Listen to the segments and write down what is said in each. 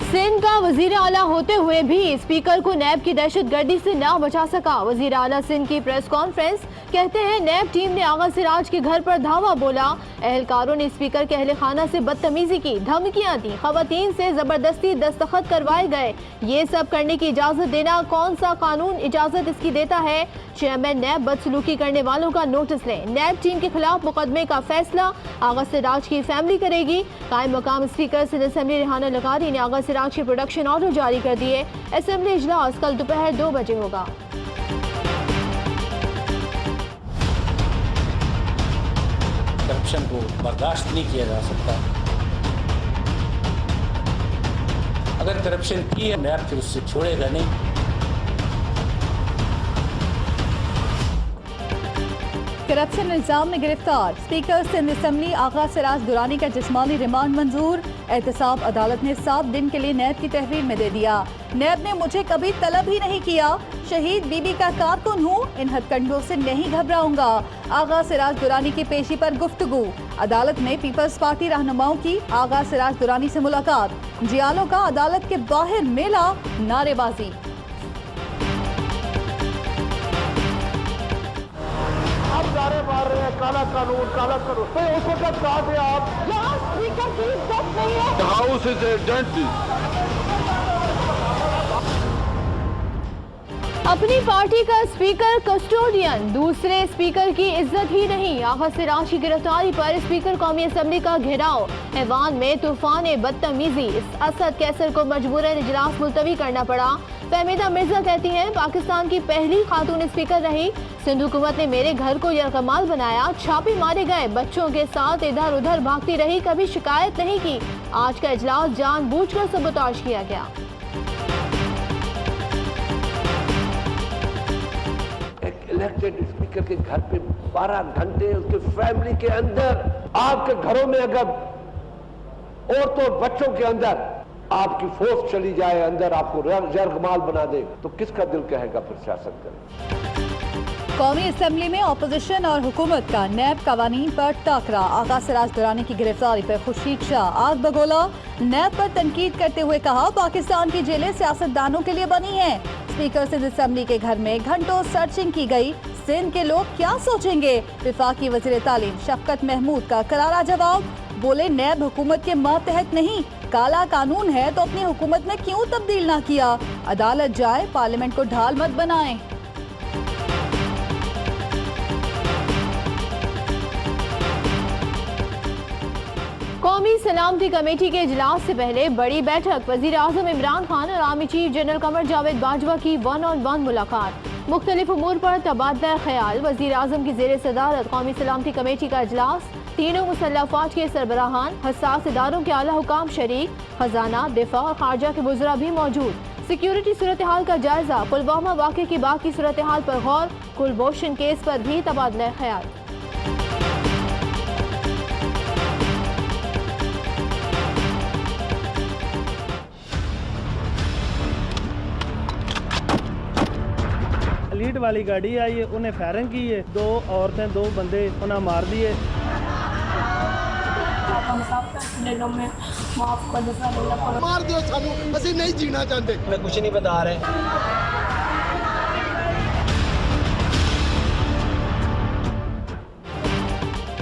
सिंध का वजीर आला होते हुए भी स्पीकर को नैब की दहशतगर्दी से ना बचा सका। वजीर आला सिंध की प्रेस कॉन्फ्रेंस, कहते हैं नैब टीम ने आगा सिराज के घर पर धावा बोला। एहलकारों ने स्पीकर के अहले खाना से बदतमीजी की, धमकियां दी, खवातीन से जबरदस्ती दस्तखत करवाए गए। ये सब करने की इजाजत देना कौन सा कानून इजाजत इसकी देता है? चेयरमैन नैब बदसलूकी करने वालों का नोटिस लें। नैब टीम के खिलाफ मुकदमे का फैसला आगा सिराज की फैमिली करेगी। कायम मकाम स्पीकर सिंध असेंबली रेहाना लगारी ने आगा सिराज के प्रोडक्शन ऑर्डर जारी कर दिए। असेंबली इजलास कल दोपहर 2 बजे होगा। करप्शन को बर्दाश्त नहीं किया जा सकता। अगर करप्शन की है नैब फिर उससे छोड़ेगा नहीं। करप्शन इल्जाम में गिरफ्तार स्पीकर सिंध असेंबली आगा सिराज दुरानी का जिस्मानी रिमांड मंजूर। एहतसाब अदालत ने 7 दिन के लिए नैब की तहवील में दे दिया। नैब ने मुझे कभी तलब ही नहीं किया, शहीद बीबी का कारकुन हूँ, इन हथकंडों से नहीं घबराऊंगा। आगा सिराज दुरानी की पेशी पर गुफ्तगू। अदालत में पीपल्स पार्टी रहनुमाओं की आगा सिराज दुरानी से मुलाकात। जियालों का अदालत के बाहर मेला, नारेबाजी। मार रहे हैं काला कानून तो उस वक्त कहा थे आप यहाँ स्पीकर की इज्जत नहीं है। House is adjourned. अपनी पार्टी का स्पीकर कस्टोडियन, दूसरे स्पीकर की इज्जत ही नहीं। आगा सिराज की गिरफ्तारी पर स्पीकर कौमी असेंबली का घेराव। ऐवान में तूफान बदतमीजी, असद कैसर को मजबूरन इजलास मुलतवी करना पड़ा। फहमीदा मिर्जा कहती हैं पाकिस्तान की पहली खातून स्पीकर रही। सिंध हुकूमत ने मेरे घर को यरगमाल बनाया, छापे मारे गए, बच्चों के साथ इधर उधर भागती रही, कभी शिकायत नहीं की। आज का इजलास जानबूझकर सबोताज किया गया। इलेक्टेड स्पीकर के घर पे 12 घंटे उसके फैमिली के अंदर, आपके घरों में अगर औरतों बच्चों के अंदर आपकी फोर्स चली जाए, अंदर आपको जरगमाल बना दे, तो किसका दिल कहेगा फिर सियासत करें। कौमी असेंबली में अपोजिशन और हुकूमत का नैब कवानीन पर टाकरा। आगा सिराज दुरानी की गिरफ्तारी पर खुर्शीद शाह आग बगोला। नैब पर तनकीद करते हुए कहा पाकिस्तान की जेलें सियासतदानों के लिए बनी हैं। स्पीकर सिंध असेंबली के घर में घंटों सर्चिंग की गई। सिंध के लोग क्या सोचेंगे? वफाकी वजीर तालीम शफकत महमूद का करारा जवाब। बोले नैब हुकूमत के मातहत नहीं, काला कानून है तो अपनी हुकूमत में क्यों तब्दील ना किया? अदालत जाए, पार्लियामेंट को ढाल मत बनाएं। कौमी सलामती कमेटी के इजलास से पहले बड़ी बैठक। वजीर आजम इमरान खान और army chief general Qamar Javed Bajwa की 1-on-1 मुलाकात। मुख्तलिफ उमूर पर तबादला ख्याल। वजीर आजम की जेर सदारत कौमी सलामती कमेटी का इजलास। तीनों मुसल्लह अफवाज के सरबराहान, हसास इदारों के आला हुकाम शरीक, खजाना, दिफा और खारजा के वज़रा भी मौजूद। सिक्योरिटी सूरत हाल का जायजा। पुलवामा वाक़े की बाकी सूरत हाल पर गौर। कुलभूषण केस पर भी तबादला ख्याल। लीड वाली गाड़ी आई है, उन्हें फायरिंग की है, 2 औरतें 2 बंदे उन्हें मार दिए। मार दियो सानू, ਅਸੀਂ नहीं जीना चाहते। मैं कुछ नहीं बता रहे।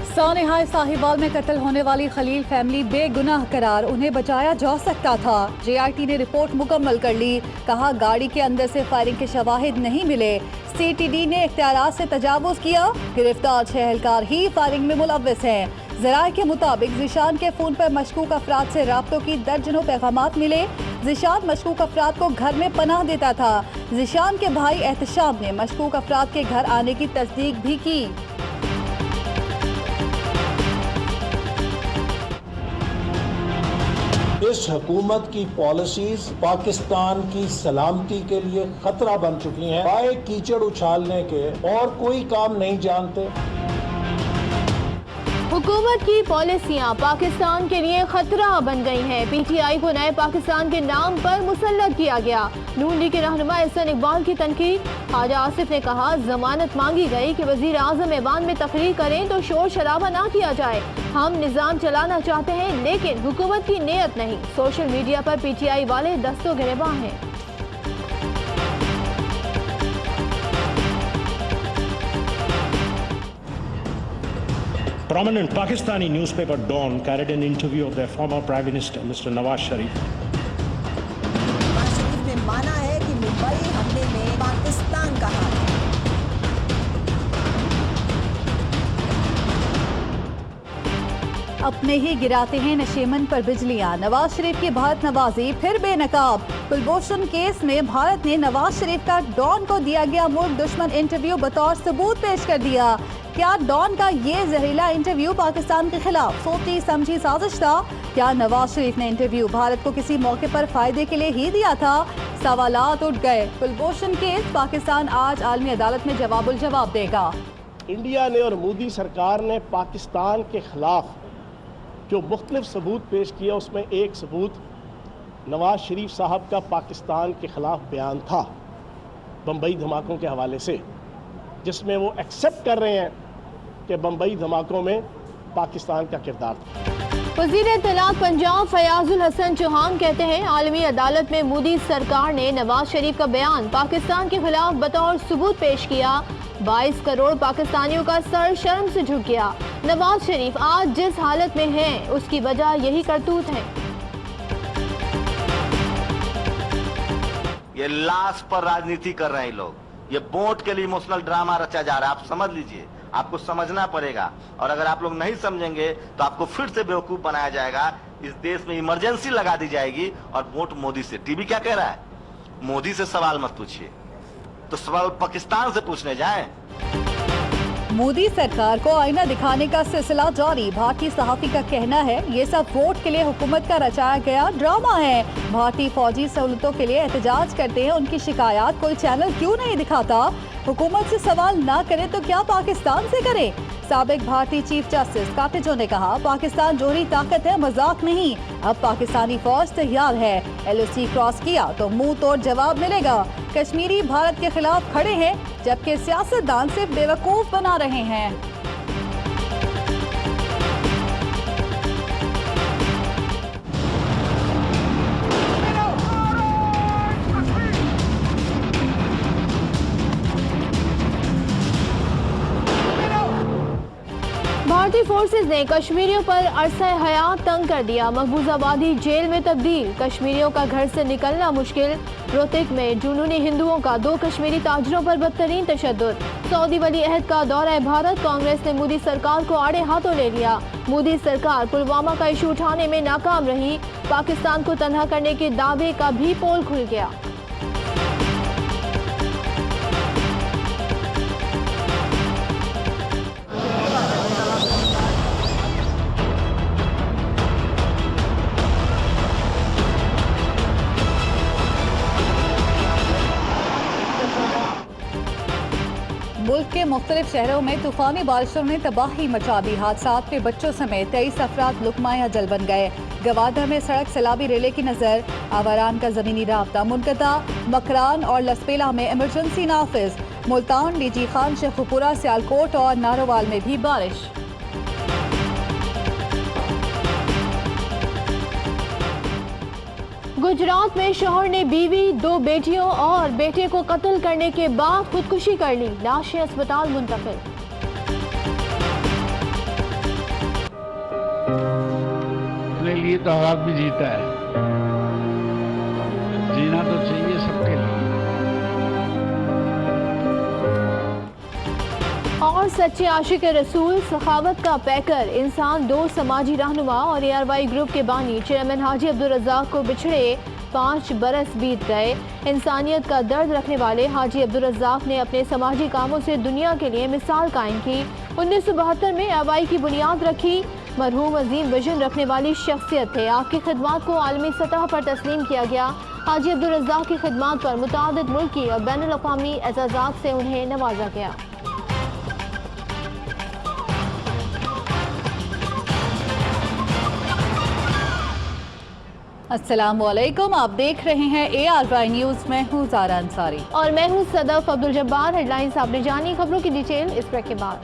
सानेहाय साहिवाल में कत्ल होने वाली खलील फैमिली बेगुनाह करार, उन्हें बचाया जा सकता था। JRT ने रिपोर्ट मुकम्मल कर ली। कहा गाड़ी के अंदर से फायरिंग के शवाहिद नहीं मिले। CTD ने इख्तियारात से तजावुज किया। गिरफ्तार 6 एहलकार ही फायरिंग में मुलव्वस हैं। ज़राए के मुताबिक ज़िशान के फ़ोन पर मशकूक अफराद से राब्तों की दर्जनों पैगामात मिले। ज़िशान मशकूक अफराद को घर में पनाह देता था। ज़िशान के भाई एहतशाम ने मशकूक अफराद के घर आने की तस्दीक भी की। इस हुकूमत की पॉलिसीज पाकिस्तान की सलामती के लिए खतरा बन चुकी हैं। बाए कीचड़ उछालने के और कोई काम नहीं जानते। हुकूमत की पॉलिसियां पाकिस्तान के लिए खतरा बन गई हैं। पीटीआई को नए पाकिस्तान के नाम पर मुसल्लत किया गया। नून लीग के रहनुमा एहसन इकबाल की तनकीद। ख्वाजा आसिफ ने कहा, जमानत मांगी गई कि वजीर आजम ऐवान में तकरीर करें तो शोर शराबा ना किया जाए। हम निज़ाम चलाना चाहते हैं लेकिन हुकूमत की नीयत नहीं। सोशल मीडिया पर पीटीआई वाले दस्तों गिरबां हैं। Prominent Pakistani newspaper Dawn carried an interview of their former Prime Minister, Mr. Nawaz Sharif. Nawaz Sharif ने माना है कि मुंबई हमले में पाकिस्तान का हाथ है। अपने ही गिराते हैं नशेमन पर बिजलियां। नवाज शरीफ की भारत नवाजी फिर बेनकाब। कुलभूषण केस में भारत ने नवाज शरीफ का डॉन को दिया गया मुल्क दुश्मन इंटरव्यू बतौर सबूत पेश कर दिया। क्या डॉन का ये जहरीला इंटरव्यू पाकिस्तान के खिलाफ सोची समझी साजिश था? क्या नवाज शरीफ ने इंटरव्यू भारत को किसी मौके पर फायदे के लिए ही दिया था? सवालात उठ गए। कुलभूषण केस पाकिस्तान आज आलमी अदालत में जवाबुल जवाब देगा। इंडिया ने और मोदी सरकार ने पाकिस्तान के खिलाफ जो मुख्तलिफ सबूत पेश किया, उसमें एक सबूत नवाज शरीफ साहब का पाकिस्तान के खिलाफ बयान था बम्बई धमाकों के हवाले से, जिसमें वो एक्सेप्ट कर रहे हैं कि बम्बई धमाकों में पाकिस्तान का किरदार था। वज़ीर इत्तलात पंजाब फयाजुल हसन चौहान कहते हैं, आलमी अदालत में मोदी सरकार ने नवाज शरीफ का बयान पाकिस्तान के खिलाफ बतौर सबूत पेश किया। 22 करोड़ पाकिस्तानियों का सर शर्म से झुक गया। नवाज शरीफ आज जिस हालत में हैं, उसकी वजह यही करतूत है। ये लाश पर राजनीति कर रहे हैं लोग। ये वोट के लिए इमोशनल ड्रामा रचा जा रहा है। आप समझ लीजिए, आपको समझना पड़ेगा। और अगर आप लोग नहीं समझेंगे तो आपको फिर से बेवकूफ बनाया जाएगा। इस देश में इमरजेंसी लगा दी जाएगी और वोट मोदी से। टीवी क्या कह रहा है? मोदी से सवाल मत पूछिए, तो सवाल पाकिस्तान से पूछने जाएं। मोदी सरकार को आईना दिखाने का सिलसिला जारी। भारतीय सहाफी का कहना है, ये सब वोट के लिए हुकूमत का रचाया गया ड्रामा है। भारतीय फौजी सहूलतों के लिए एहतजाज करते हैं, उनकी शिकायत कोई चैनल क्यों नहीं दिखाता? हुकूमत से सवाल ना करे तो क्या पाकिस्तान से करे? साबिक भारतीय चीफ जस्टिस काटिजो ने कहा, पाकिस्तान जोहरी ताकत है, मजाक नहीं। अब पाकिस्तानी फौज तैयार है। LOC क्रॉस किया तो मुंह तोड़ जवाब मिलेगा। कश्मीरी भारत के खिलाफ खड़े हैं, जबकि सियासतदान से बेवकूफ बना रहे हैं। भारतीय फोर्सेज ने कश्मीरियों पर अरसा हयात तंग कर दिया। महबूजाबादी जेल में तब्दील। कश्मीरियों का घर से निकलना मुश्किल। रोहतक में जुनूनी हिंदुओं का 2 कश्मीरी ताजरों पर बदतरीन तशद्दुद। सऊदी वली अहद का दौरा भारत। कांग्रेस ने मोदी सरकार को आड़े हाथों ले लिया। मोदी सरकार पुलवामा का इशू उठाने में नाकाम रही। पाकिस्तान को तनहा करने के दावे का भी पोल खुल गया। मुल्क के मुख्तलिफ शहरों में तूफानी बारिशों ने तबाही मचा दी। हादसात में बच्चों समेत 23 अफराद लुकमाया जल बन गए। गवादर में सड़क सैलाबी रेले की नजर। आवारान का जमीनी राब्ता मुनक़ता। मकरान और लसपेला में इमरजेंसी नाफिज। मुल्तान, डीजी खान, शेखुपुरा, सियालकोट और नारोवाल में भी बारिश। गुजरात में शौहर ने बीवी, 2 बेटियों और बेटे को कत्ल करने के बाद खुदकुशी कर ली। लाशें अस्पताल मुंतकिल। अपने लिए तो हर आदमी जीता है, जीना तो चाहिए सबके लिए। और सच्चे आशिक रसूल, सखावत का पैकर, इंसान दोस्त, समाजी रहनुमा और ARY ग्रुप के बानी चेयरमैन हाजी अब्दुल रज़ाक को बिछड़े 5 बरस बीत गए। इंसानियत का दर्द रखने वाले हाजी अब्दुल रज़ाक ने अपने समाजी कामों से दुनिया के लिए मिसाल कायम की। 1972 में ARY की बुनियाद रखी। मरहूम अजीम विजन रखने वाली शख्सियत थे। आपकी खिदमात को आलमी सतह पर तस्लीम किया गया। हाजी अब्दुल रज़ाक की खिदमात पर मुतादिद मुल्की और बैनुल अक़वामी एजाज़ात से उन्हें नवाजा गया। अस्सलामुअलैकुम, आप देख रहे हैं ARY न्यूज में हूँ ज़ारा अंसारी और मैं हूँ सदफ अब्दुल जब्बार। हेडलाइंस आपने जानी, खबरों की डिटेल इस ब्रेक के बाद।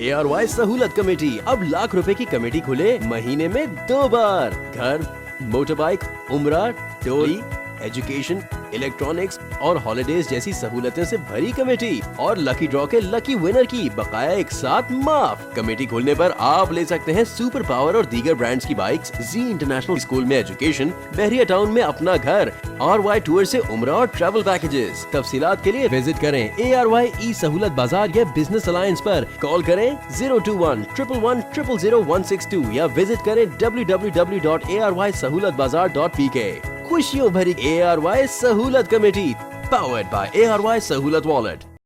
ARY सहूलत कमेटी, अब लाख रुपए की कमेटी खुले महीने में 2 बार। घर, मोटरबाइक, उम्रा, टोली, एजुकेशन, इलेक्ट्रॉनिक्स और हॉलिडेज जैसी सहूलतें से भरी कमेटी और लकी ड्रॉ के लकी विनर की बकाया एक साथ माफ। कमेटी खोलने पर आप ले सकते हैं सुपर पावर और दीगर ब्रांड्स की बाइक्स, जी इंटरनेशनल स्कूल में एजुकेशन, बहरिया टाउन में अपना घर, RY टूर से उम्रा और ट्रैवल पैकेजेस। तफसीलात के लिए विजिट करें ARY ई सहूलत बाजार या बिजनेस अलायंस पर। कॉल करें 021-111-000-162 या विजिट करें www.arysahoolatbazaar.pk। खुशियों भरी ARY सहूलत कमेटी, पावर्ड बाय ARY सहूलत वॉलेट।